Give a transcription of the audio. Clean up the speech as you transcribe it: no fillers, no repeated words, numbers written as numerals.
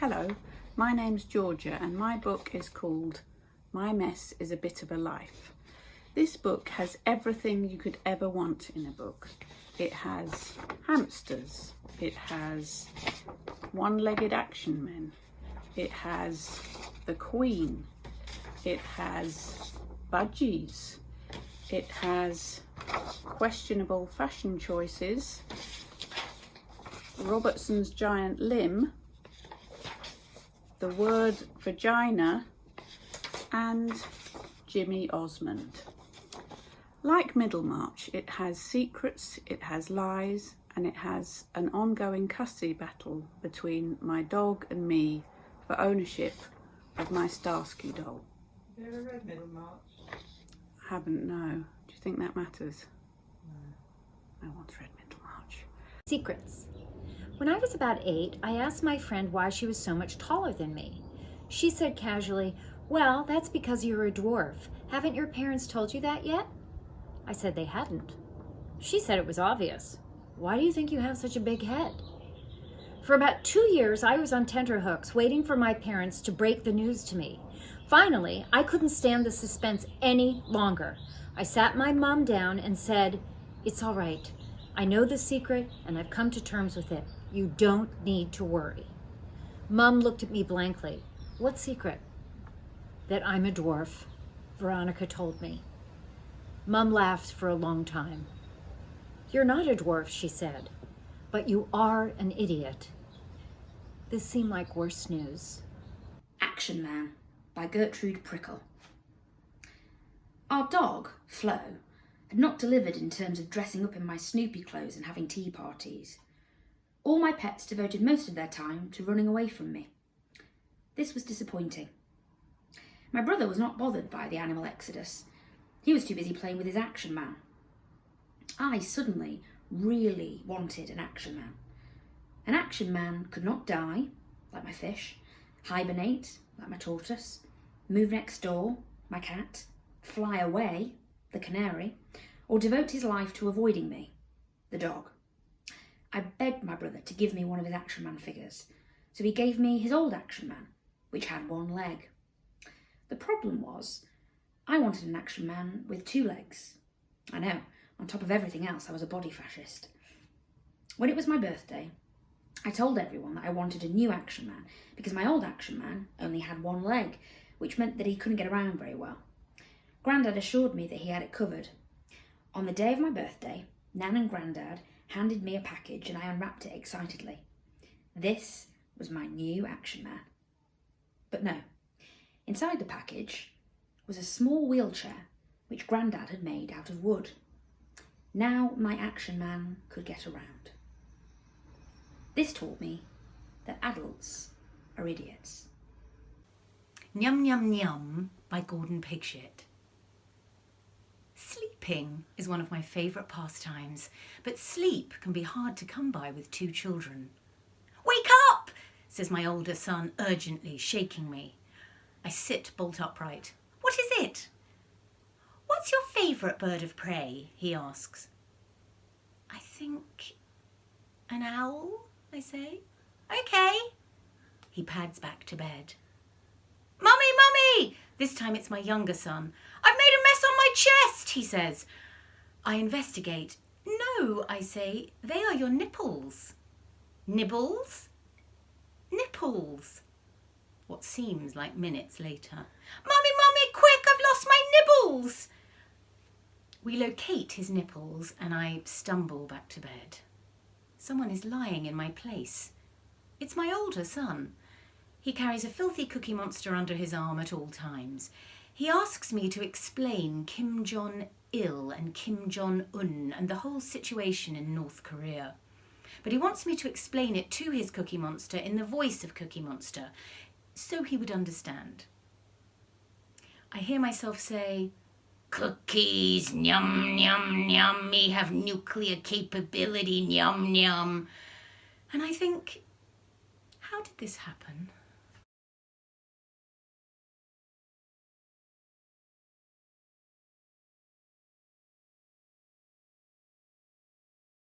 Hello, my name's Georgia and my book is called My Mess is a Bit of a Life. This book has everything you could ever want in a book. It has hamsters, it has one-legged action men, it has the Queen, it has budgies, it has questionable fashion choices, Robertson's giant limb, the word vagina, and Jimmy Osmond. Like Middlemarch, it has secrets, it has lies, and it has an ongoing custody battle between my dog and me for ownership of my Starsky doll. Have you ever read Middlemarch? I haven't, no. Do you think that matters? No. I once read Middlemarch. Secrets. When I was about 8, I asked my friend why she was so much taller than me. She said casually, "Well, that's because you're a dwarf. Haven't your parents told you that yet?" I said they hadn't. She said it was obvious. "Why do you think you have such a big head?" For about 2 years, I was on tenterhooks waiting for my parents to break the news to me. Finally, I couldn't stand the suspense any longer. I sat my mom down and said, "It's all right. I know the secret and I've come to terms with it. You don't need to worry." Mom looked at me blankly. "What secret?" "That I'm a dwarf," Veronica told me. Mom laughed for a long time. "You're not a dwarf," she said, "but you are an idiot." This seemed like worse news. Action Man by Gertrude Prickle. Our dog, Flo, had not delivered in terms of dressing up in my Snoopy clothes and having tea parties. All my pets devoted most of their time to running away from me. This was disappointing. My brother was not bothered by the animal exodus. He was too busy playing with his Action Man. I suddenly really wanted an Action Man. An Action Man could not die, like my fish, hibernate, like my tortoise, move next door, my cat, fly away, the canary, or devote his life to avoiding me, the dog. I begged my brother to give me one of his Action Man figures, so he gave me his old Action Man, which had one leg. The problem was, I wanted an Action Man with 2 legs. I know, on top of everything else, I was a body fascist. When it was my birthday, I told everyone that I wanted a new Action Man because my old Action Man only had 1 leg, which meant that he couldn't get around very well. Grandad assured me that he had it covered. On the day of my birthday, Nan and Grandad handed me a package and I unwrapped it excitedly. This was my new Action Man. But no, inside the package was a small wheelchair which Grandad had made out of wood. Now my Action Man could get around. This taught me that adults are idiots. Nyum Nyum Nyum by Gordon Pigshit. Sleeping is one of my favourite pastimes, but sleep can be hard to come by with 2 children. "Wake up!" says my older son urgently, shaking me. I sit bolt upright. "What is it?" "What's your favourite bird of prey?" he asks. "I think an owl," I say. "Okay." He pads back to bed. "Mummy, Mummy!" This time it's my younger son. "I've made a mess on my chest," he says. I investigate. "No," I say, "they are your nipples." "Nibbles?" "Nipples." What seems like minutes later. "Mummy, Mummy, quick, I've lost my nibbles!" We locate his nipples and I stumble back to bed. Someone is lying in my place. It's my older son. He carries a filthy Cookie Monster under his arm at all times. He asks me to explain Kim Jong-il and Kim Jong-un and the whole situation in North Korea. But he wants me to explain it to his Cookie Monster in the voice of Cookie Monster, so he would understand. I hear myself say, "Cookies, nyum, nyum, nyum, me have nuclear capability, nyum, nyum." And I think, how did this happen?